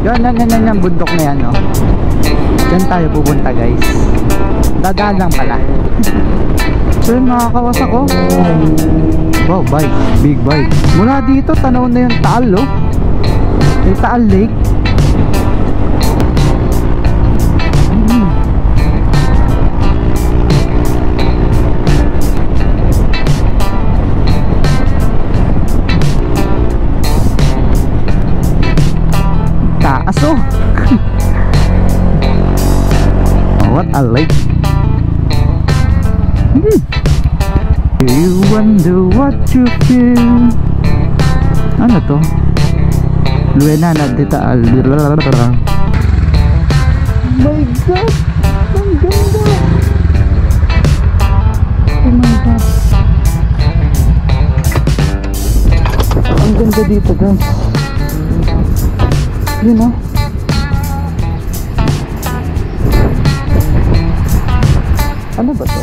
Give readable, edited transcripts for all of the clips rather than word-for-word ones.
Yan bundok na yan, no? Diyan tayo pupunta, guys. Dadaan lang pala. So yun, makakawasak ko. Wow, bike, big bike. Mula dito, tanaw na yung Taal, oh. Yung Taal Lake. Taas, oh. What a lake. You wonder what you feel. Ano to? Luena na dito. My God, ang ganda. Oh my God, ang ganda dito, guys. You know, ano ba to?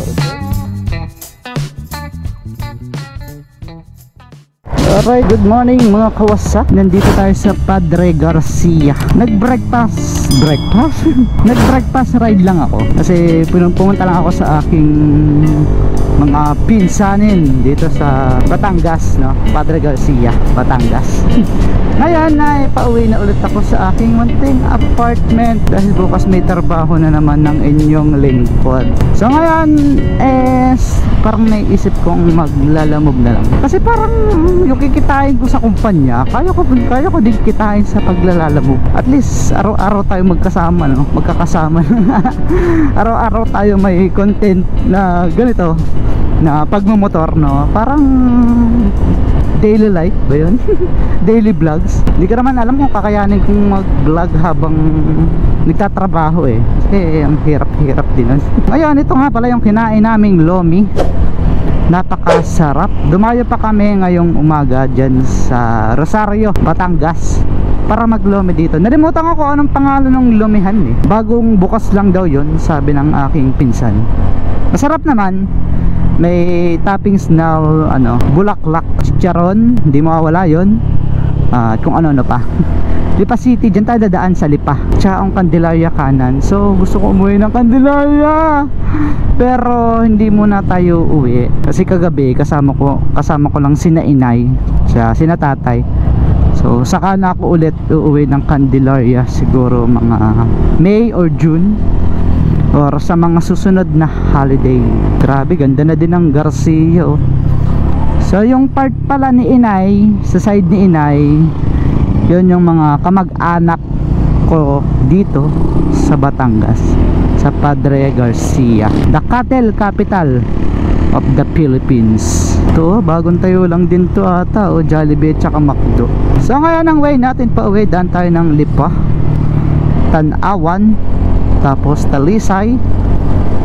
Alright, good morning mga kawasak. Nandito tayo sa Padre Garcia. Nag-breakfast ride lang ako. Kasi pumunta lang ako sa aking mga pinsanin dito sa Batangas, no? Padre Garcia, Batangas. Ngayon ay pauwi na ulit ako sa aking munting apartment dahil bukas may trabaho na naman ng inyong lingkod. So ngayon parang naisip kong maglalamog na lang. Kasi parang yung kikitain ko sa kumpanya, kaya ko din kitain sa paglalalamog. At least araw-araw tayo magkasama, no? Magkakasama. Araw-araw tayo may content na ganito, na pagmumotor, no? Parang daily life ba yun? Daily vlogs. Hindi ko naman alam kung kakayanin kong mag-vlog habang nagtatrabaho eh. Kasi ang hirap-hirap din nun. Ngayon, ito nga pala yung kinain naming lomi. Napakasarap. Dumayo pa kami ngayong umaga dyan sa Rosario, Batangas, para maglomi dito. Nalimutan ko kung anong pangalan ng lomihan eh. Bagong bukas lang daw yun, sabi ng aking pinsan. Masarap naman. May toppings na bulaklak, chicharon, hindi mawawala yun. At kung ano pa. Lipa City, dyan tayo dadaan sa Lipa. Chaong Candelaria kanan. So gusto ko umuwi ng Candelaria, pero hindi muna tayo uwi kasi kagabi kasama ko lang sina inay, sina tatay. So saka na ako ulit uuwi ng Candelaria, siguro mga May or June, or sa mga susunod na holiday. Grabe, ganda na din ng Garcia, oh. So yung part pala ni inay, sa side ni inay, yun yung mga kamag-anak ko dito sa Batangas, sa Padre Garcia, the cattle capital of the Philippines. Ito, bagong tayo lang din to ata, Jollibee tsaka McDo. So ngayon ang way natin pa uwi, daan tayo ng Lipa, Tanawan, tapos Talisay,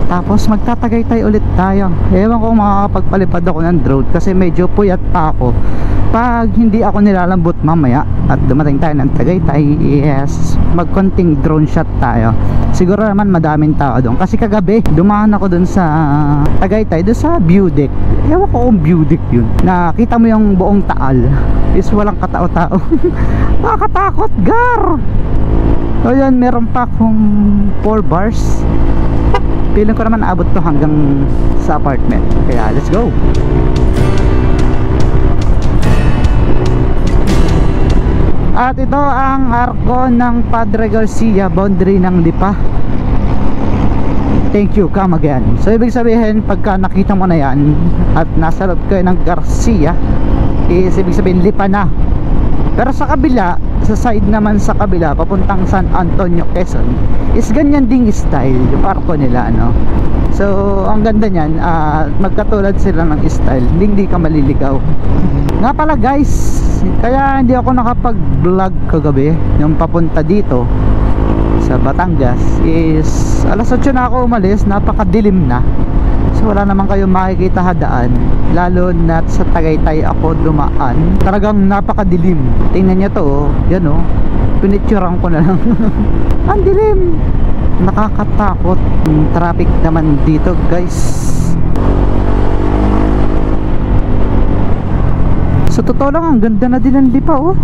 tapos magtatagaytay ulit tayo. Ewan ko makakapagpalipad ako ng drone kasi medyo puyat pa ako pag hindi ako nilalambot mamaya at dumating tayo ng Tagaytay. Yes, magkonting drone shot tayo. Siguro naman madaming tao doon kasi kagabi dumaan ako doon sa Tagaytay, doon sa view deck. Ewan ko kung view deck yun, nakita mo yung buong Taal is walang katao-tao. Nakakatakot, gar. So yun, meron pa akong 4 bars. Feeling ko naman abot to hanggang sa apartment. Kaya let's go. At ito ang arko ng Padre Garcia, boundary ng Lipa. Thank you, come again. So ibig sabihin, pagka nakita mo na yan at nasa loob kayo ng Garcia, is ibig sabihin Lipa na. Pero sa kabila, sa side naman sa kabila papuntang San Antonio, Quezon, is ganyan ding style yung arko nila, no? So ang ganda niyan, magkatulad sila ng style, hindi ka maliligaw. Nga pala guys, kaya hindi ako nakapag vlog kagabi yung papunta dito sa Batangas is alas 8 na ako umalis, napakadilim na. So wala naman kayong makikita hadaan, lalo na sa Tagaytay ako dumaan, talagang napakadilim. Tingnan nyo to, yan o, pinitsuran ko na lang. Ang dilim, nakakatakot. Traffic naman dito guys. Sa totoo lang, ang ganda na din ng Lipa, oh.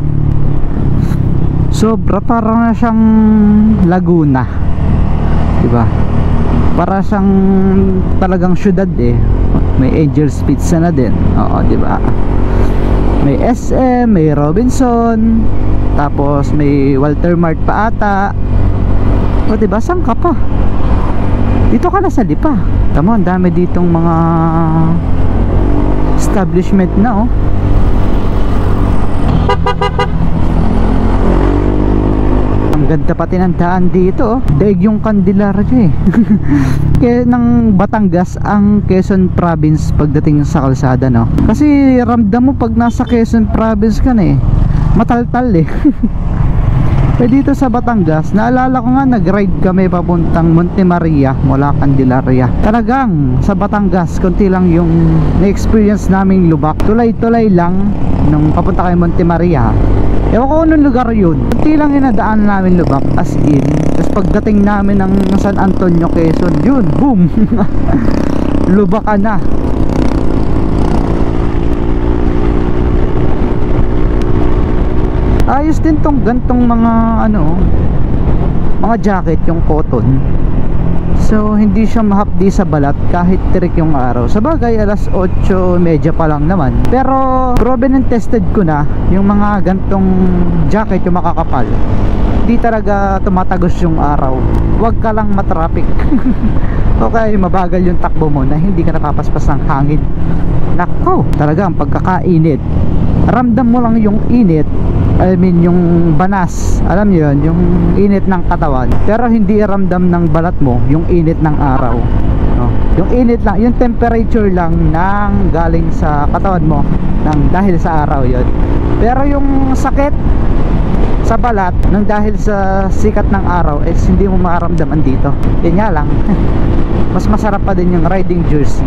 Sobra, parang na siyang Laguna, diba? Para siyang talagang syudad eh. May Angel's Pizza na din, oo, diba? May SM, may Robinson, tapos may Walter Mart pa ata. O diba, saan ka pa? Dito ka na sa Lipa. Tama, ang dami ditong mga establishment na, oh. Ang ganda pati ng daan dito, oh. Daig yung Candelaria eh. Kaya ng Batangas ang Quezon Province pagdating sa kalsada, no? Kasi ramdam mo pag nasa Quezon Province ka na eh, mataltal eh. Eh dito sa Batangas, naalala ko nga nag-ride kami papuntang Monte Maria mula Candelaria. Talagang sa Batangas, konti lang yung na-experience naming lubak. Tulay-tulay lang nung papunta kay Monte Maria. Ewan ko anong lugar yun. Kunti lang yung nadaan namin lubak, as in. Tapos pagdating namin ng San Antonio, Quezon, yun, boom. Lubak ka na. Ayos din tong gantong mga ano, mga jacket, yung cotton. So hindi siya mahapdi sa balat kahit tirik yung araw. Sabagay alas 8:30 pa lang naman. Pero proven and tested ko na yung mga gantong jacket, yung makakapal. Hindi talaga tumatagos yung araw. Huwag ka lang matraffic. Okay, mabagal yung takbo mo na hindi ka napapaspas ng hangin. Nako, talaga ang pagkakainit. Ramdam mo lang yung init, I mean yung banas, alam niyo yun, yung init ng katawan, pero hindi ramdam ng balat mo yung init ng araw, no? Yung init lang, yung temperature lang ng galing sa katawan mo dahil sa araw yun. Pero yung sakit sa balat nang dahil sa sikat ng araw is hindi mo makaramdaman dito. Yun nga lang. Mas masarap pa din yung riding jersey.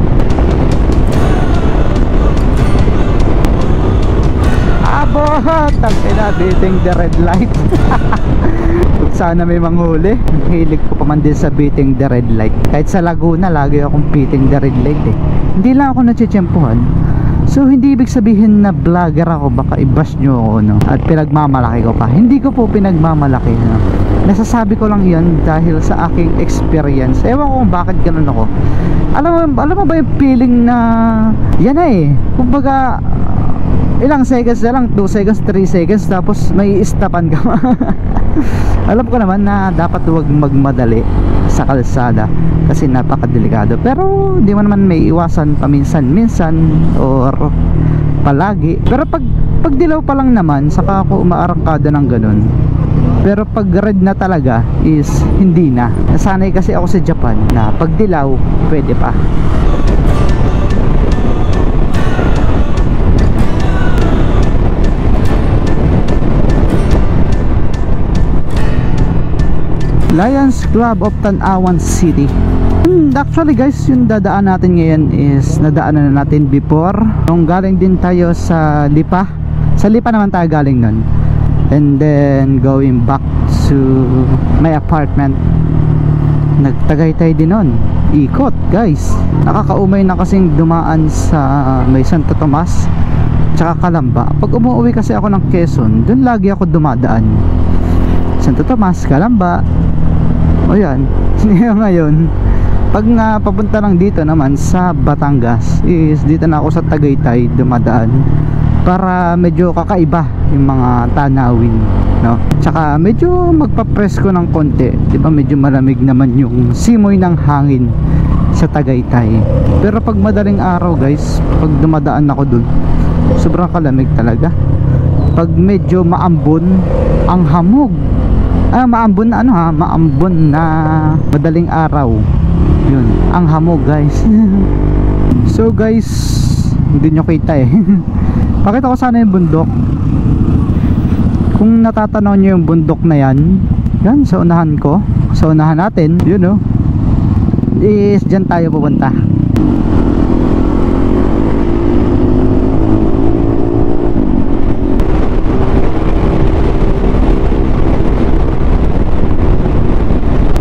Tangina, beating the red light. Sana may manghuli. Hilig ko pa man din sa beating the red light. Kahit sa Laguna, lagi akong beating the red light eh. Hindi lang ako natsyempohan. So hindi ibig sabihin na vlogger ako, baka i-bash nyo ako, no? At pinagmamalaki ko pa. Hindi ko po pinagmamalaki, no? Nasasabi ko lang yan dahil sa aking experience. Ewan ko kung bakit ganun ako. Alam mo ba yung feeling na yan na eh, kumbaga ilang seconds na lang, 2 seconds, 3 seconds, tapos may stopan ka. Alam ko naman na dapat huwag magmadali sa kalsada kasi napakadelikado, pero hindi mo naman may iwasan paminsan-minsan or palagi. Pero pag dilaw pa lang naman, saka ako umaarangkada ng ganun. Pero pag red na talaga is hindi na. Nasanay kasi ako sa Japan na pag dilaw pwede pa. Lions Club of Tanawan City. Actually guys, yung dadaan natin ngayon is nadaanan na natin before. Nung galing din tayo sa Lipa. Sa Lipa naman tayo galing nun. And then going back to my apartment. Nagtagaytay din nun. Ikot guys. Nakakaumay na kasing dumaan sa may Santo Tomas tsaka Calamba. Pag umuwi kasi ako ng Quezon, dun lagi ako dumadaan. Santo Tomas, Calamba. O yan. Ngayon pag nga papunta lang dito naman sa Batangas is dito na ako sa Tagaytay dumadaan para medyo kakaiba yung mga tanawin, no? Tsaka medyo magpapresko ng konti, diba? Medyo malamig naman yung simoy ng hangin sa Tagaytay. Pero pag madaling araw guys, pag dumadaan ako dun, sobrang kalamig talaga. Pag medyo maambon ang hamog, maambon na maambon na madaling araw, yun ang hamog guys. So guys, hindi nyo kita eh. Pakita ko sana yung bundok. Kung natatanaw nyo yung bundok na yan, yan sa unahan ko, sa unahan natin, yun o, is dyan tayo pupunta.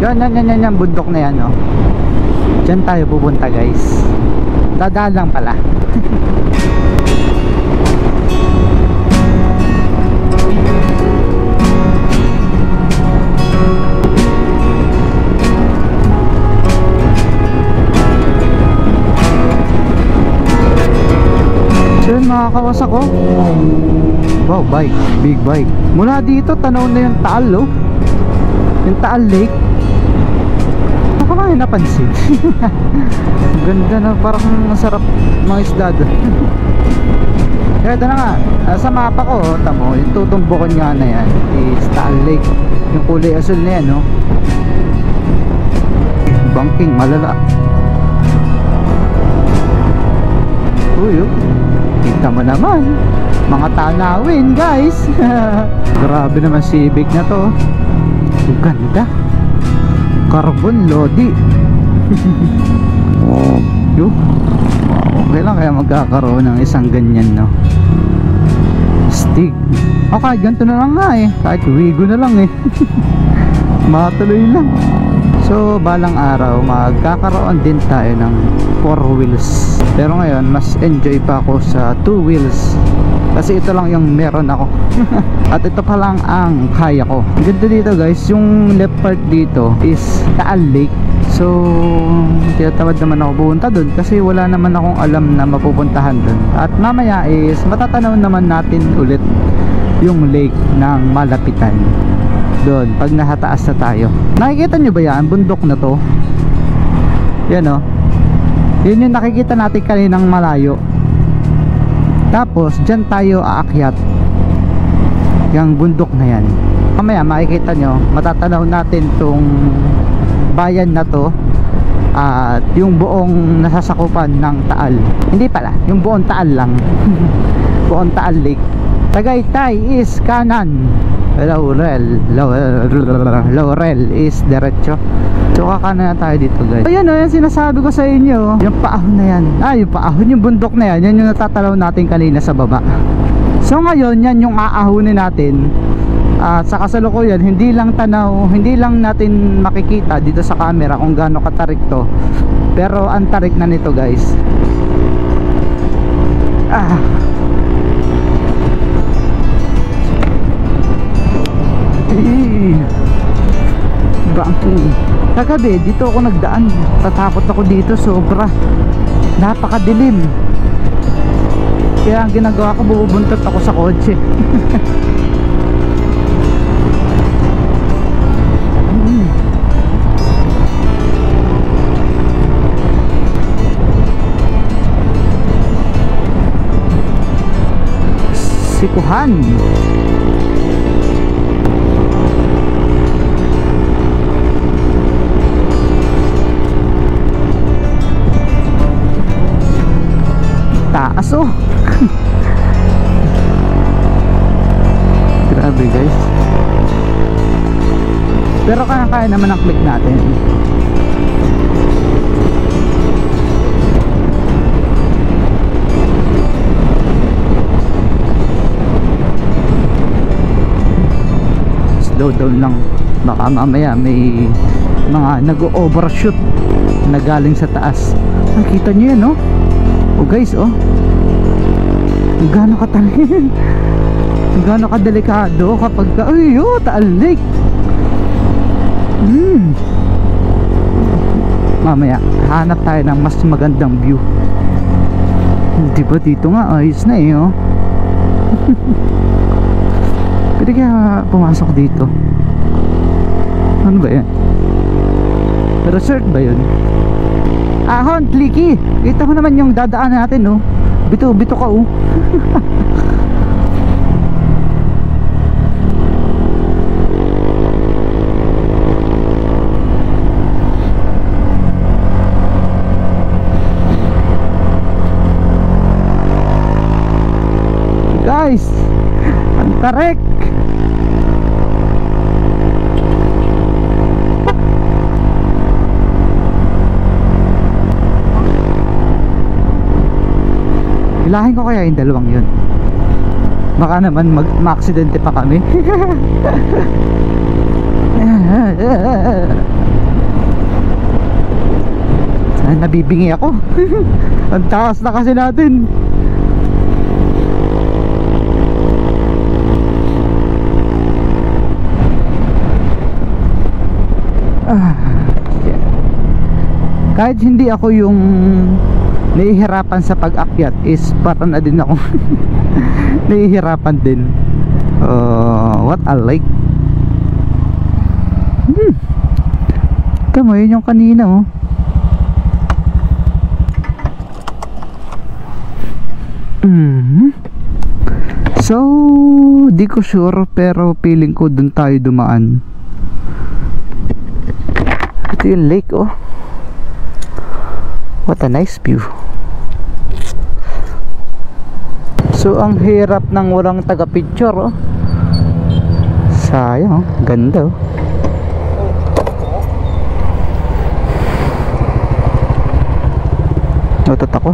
Yan, bundok na yan, oh. Diyan tayo pupunta guys. Dadaan lang pala. Kawasak oh. Wow, bike, big bike. Mula dito tanaw na yung Taal oh. Yung Taal Lake. Baka nga napansin. Ganda na, parang masarap mga isda doon. Kaya ito na nga, sa mapa ko oh, tamo, yung tutumbukon nga na yan is Taal Lake. Yung kulay asul na yan no. Banking, malala. Uy oh, kita mo naman mga tanawin guys. Grabe naman Civic na to. Ang ganda, carbon lodi. Yo, okay lang kaya magkakaroon ng isang ganyan no. Stig. O kahit ganito na lang nga eh, kahit wigo na lang eh. Matuloy lang. So balang araw magkakaroon din tayo ng 4 wheels. Pero ngayon mas enjoy pa ako sa 2 wheels kasi ito lang yung meron ako. At ito pa lang ang kaya ko. Ganda dito guys, yung left part dito is Taal Lake. So tinatamad naman ako pupunta dun kasi wala naman akong alam na mapupuntahan dun. At mamaya is matatanaw naman natin ulit yung lake ng malapitan doon pag nahataas na tayo. Nakikita nyo ba yan? Bundok na to. Yan o. Yun yung nakikita natin kaninang malayo. Tapos dyan tayo aakyat yung bundok na yan. Mamaya makikita nyo, matatanaw natin tong bayan na to at yung buong nasasakupan ng Taal. Hindi pala, yung buong Taal lang. Buong Taal Lake. Tagaytay is kanan, Laurel is diretso. So kakanan na tayo dito guys. Ayan o, yung sinasabi ko sa inyo, yung paahon na yan, yung paahon, yung bundok na yan, yan yung natatalaw natin kanina sa baba. So ngayon, yan yung aahonin natin. At sa kasalukuyan, hindi lang tanaw, hindi lang natin makikita dito sa camera kung gaano katarik to, pero ang tarik na nito guys. Banking. Kagabi dito ako nagdaan, tatakot ako dito, sobra napakadilim. Kaya ang ginagawa ko, bubuntot ako sa kotse. Sikuhan. Taas oh. Grabe guys. Pero kaya naman ang click natin. Slow down lang, baka mamaya may mga nag-overshoot na galing sa taas. Nakita nyo yan oh. Oh guys oh, gaano katalin, gaano kadelikado kapag ay oh, Taal Lake. Mamaya hanap tayo ng mas magandang view. Diba dito nga ayos na eh oh. Pwede kaya pumasok dito? Ano ba yan? Resort ba yun? Ahon, Clicky! Kita mo naman yung dadaan natin oh. Bito ka oh. Guys, ang tarik. Hilahin ko kaya yung dalawang yun. Baka naman ma-aksidente pa kami. Nabibingi ako. Ang taas na kasi natin. Kahit hindi ako yung nahihirapan sa pag-akyat is parang na din ako nahihirapan din. What I like. Tama yun yung kanina oh. So di ko sure pero feeling ko dun tayo dumaan. Ito yung lake oh. What a nice view. So ang hirap ng walang taga-picture oh. Sayang oh, ganda oh. Notot ako.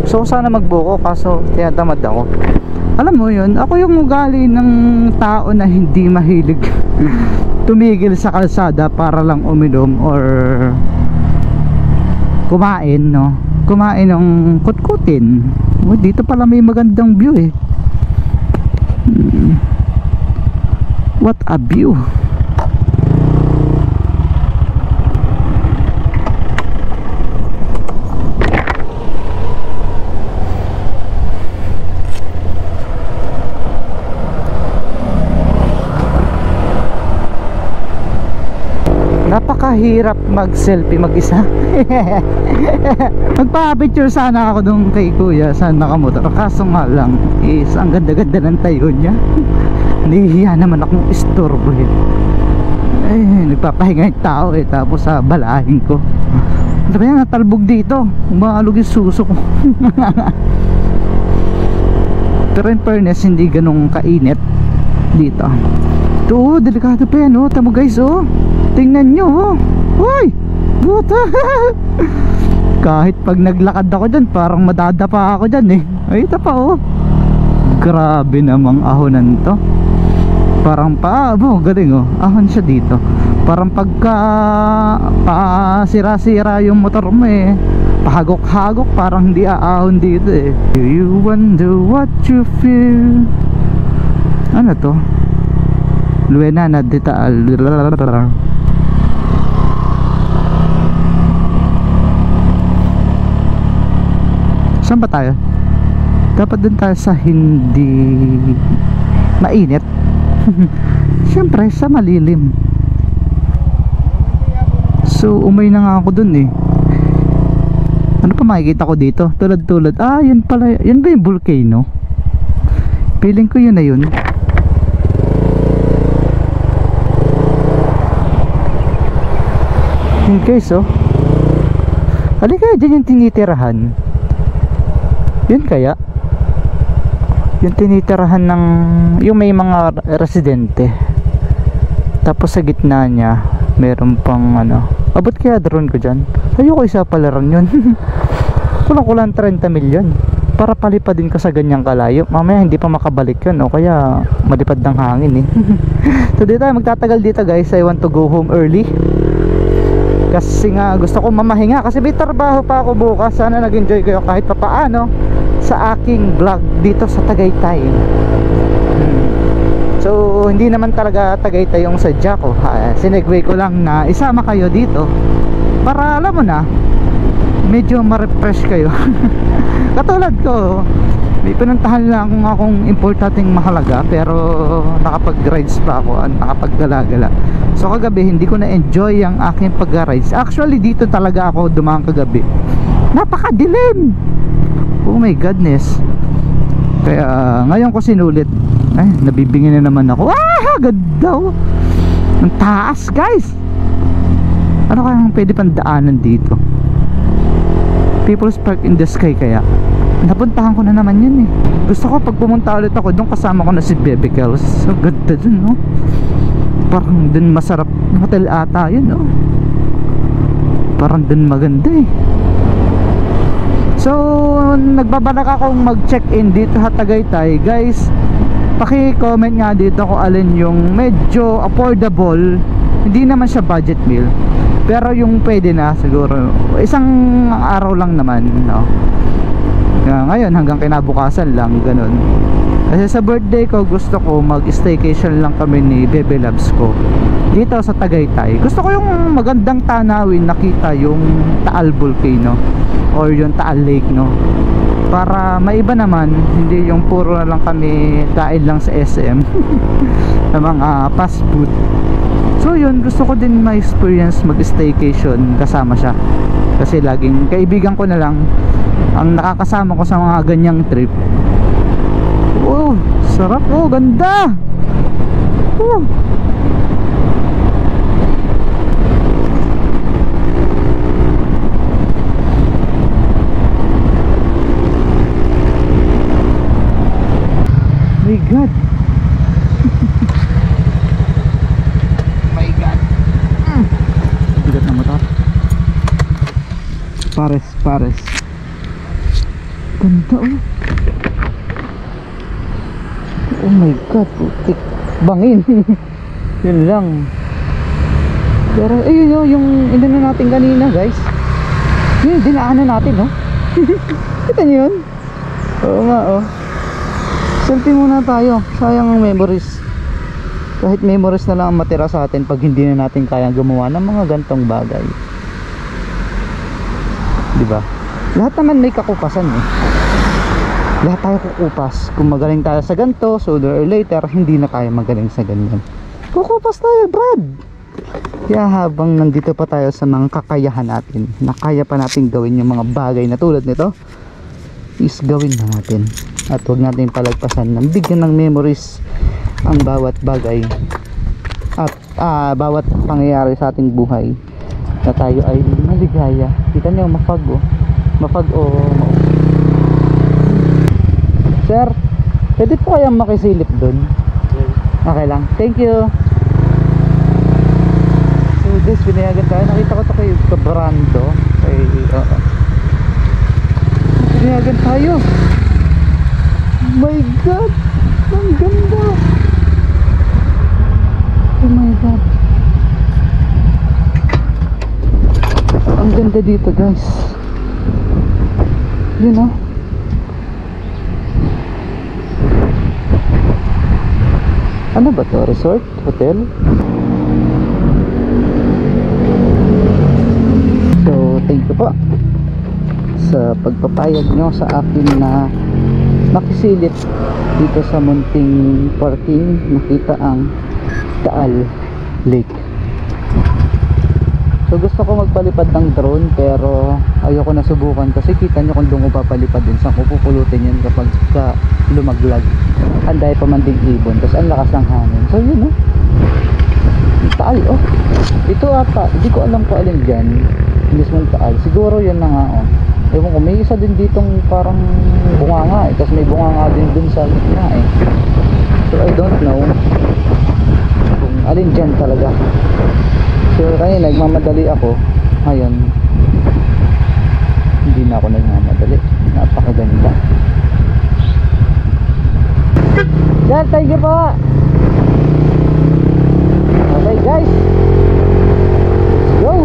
So sana magbuko kaso tinatamad ako. Alam mo yun, ako yung ugali ng tao na hindi mahilig tumigil sa kalsada para lang uminom or kumain, no? Kumain ng kutkutin. Dito pala may magandang view eh. What a view. Napakahirap mag-selfie mag-isa. Magpa-picture sana ako nung kay kuya sa nakamotor. Kaso nga lang is ang ganda-ganda ng tayo niya. Nahihiya naman akong istorbo eh. Nagpapahinga yung tao eh. Tapos sa balahin ko. Ano ba yan? Natalbog dito. Umaalog yung suso ko. Pero in fairness hindi ganong kainit dito. Ito, delikado pa yan oh. Tamo guys oh. Tingnan nyo oh. Uy, buta. Kahit pag naglakad ako dyan parang madadapa ako dyan eh. Ay ito pa oh. Grabe namang ahonan to. Parang galing oh. Ahon siya dito. Parang pagka sira-sira yung motor mo eh, pahagok-hagok parang hindi aahon dito eh. Do you wonder what you feel? Ano to? Luena na dita. Saan ba tayo? Dapat dun tayo sa hindi mainit. Siyempre sa malilim. So umay na nga ako dun eh. Ano pa makikita ko dito? Tulad. Yun pala. Yan ba yung volcano? Feeling ko yun na yun. In case oh. Halika dyan yung tinitirahan. Yun kaya yung tinitirahan ng yung may mga residente. Tapos sa gitna niya meron pang ano. Abot kaya drone ko dyan. Ayoko isa palaran yun. Kulang 30 milyon para palipadin ko sa ganyang kalayo. Mamaya hindi pa makabalik yun o kaya malipad ng hangin eh. So dito tayo magtatagal dito guys. I want to go home early kasi nga gusto ko mamahinga kasi may trabaho pa ako bukas. Sana nag-enjoy kayo kahit papaano sa aking vlog dito sa Tagaytay. So hindi naman talaga Tagaytay yung sadya ko. Sinegway ko lang na isama kayo dito para alam mo na medyo ma-refresh kayo. Katulad ko, may pinuntahan lang akong importanteng mahalaga pero nakapag-rides pa ako at nakapag-gala-gala. So kagabi hindi ko na-enjoy ang aking pag-rides. Actually dito talaga ako dumaan kagabi. Napakadilim. Oh my godness. Kaya ngayon ko sinulit. Ay, nabibingin na naman ako. Ganda oh. Ang taas guys. Ano kayang pwede pang daanan dito? People's Park in the Sky kaya. Napuntahan ko na naman yun eh. Gusto ko pag pumunta ulit ako doon kasama ko na si Bebe Kels. So ganda dun no. Parang dun masarap hotel ata yun no. Parang dun maganda eh. So nagbabalak akong mag-check-in dito sa Tagaytay guys. Paki-comment nga dito kung alin yung medyo affordable. Hindi naman siya budget meal pero yung pwede na siguro isang araw lang naman no. Ngayon hanggang kinabukasan lang ganun. Kasi sa birthday ko, gusto ko mag-staycation lang kami ni Bebe Labs ko dito sa Tagaytay. Gusto ko yung magandang tanawin, nakita yung Taal Volcano or yung Taal Lake, no? Para maiba naman, hindi yung puro na lang kami kain lang sa SM sa mga fast food. So yun, gusto ko din ma-experience mag-staycation kasama siya. Kasi laging kaibigan ko na lang ang nakakasama ko sa mga ganyang trip. Oh, sarap. Oh, ganda. Oh. My God. My God. Bigat na motor. Pares. Ganda, oh. Oh my God, putik. Bangin. Yun lang. Pero ayun yun, yung inano natin kanina, guys. Yun, dinaanan natin, no? Kita nyo yun? Oo nga, oh. Selfie muna tayo. Sayang ang memories. Kahit memories na lang ang matira sa atin pag hindi na natin kayang gumawa ng mga gantong bagay. Diba? Lahat naman may kakupasan, eh. Lahat tayo kukupas. Kung magaling tayo sa ganito, sooner or later hindi na tayo magaling sa ganyan. Kukupas tayo, Brad. Kaya habang nandito pa tayo sa mga kakayahan natin, na kaya pa natin gawin yung mga bagay na tulad nito, is gawin na natin. At huwag natin palagpasan ng bigyan ng memories ang bawat bagay at bawat pangyayari sa ating buhay, na tayo ay maligaya. Kita nyo, mafag o sir, pwede po kayang makisilip dun? Okay lang, thank you. So guys, pinayagan tayo. Nakita ko ito kay Brando, pinayagan tayo. My God, ang ganda. Oh my God, ang ganda dito, guys. You know, ano ba to? Resort? Hotel? So, thank you po sa pagpapayag nyo sa akin na makisilip dito sa munting parking. Nakita ang Taal Lake. So gusto ko magpalipad ng drone, pero ayoko na subukan kasi kita nyo kung doon ko papalipad din, saan ko pupulutin yun kapag lumaglag. Anday pa man ding ibon, tapos ang lakas ng hangin. So yun, Taal, oh. Ito ata, hindi ko alam kung alin dyan mismong Taal. Siguro yun na nga, oh. Ewan ko, may isa din ditong parang bunganga, tapos may bunganga din dun sa gitna, So I don't know kung alin dyan talaga. So kanina nagmamadali ako, ngayon hindi na ako nagmamadali. Napakaganda. Sir, thank you po. Okay guys, let's go.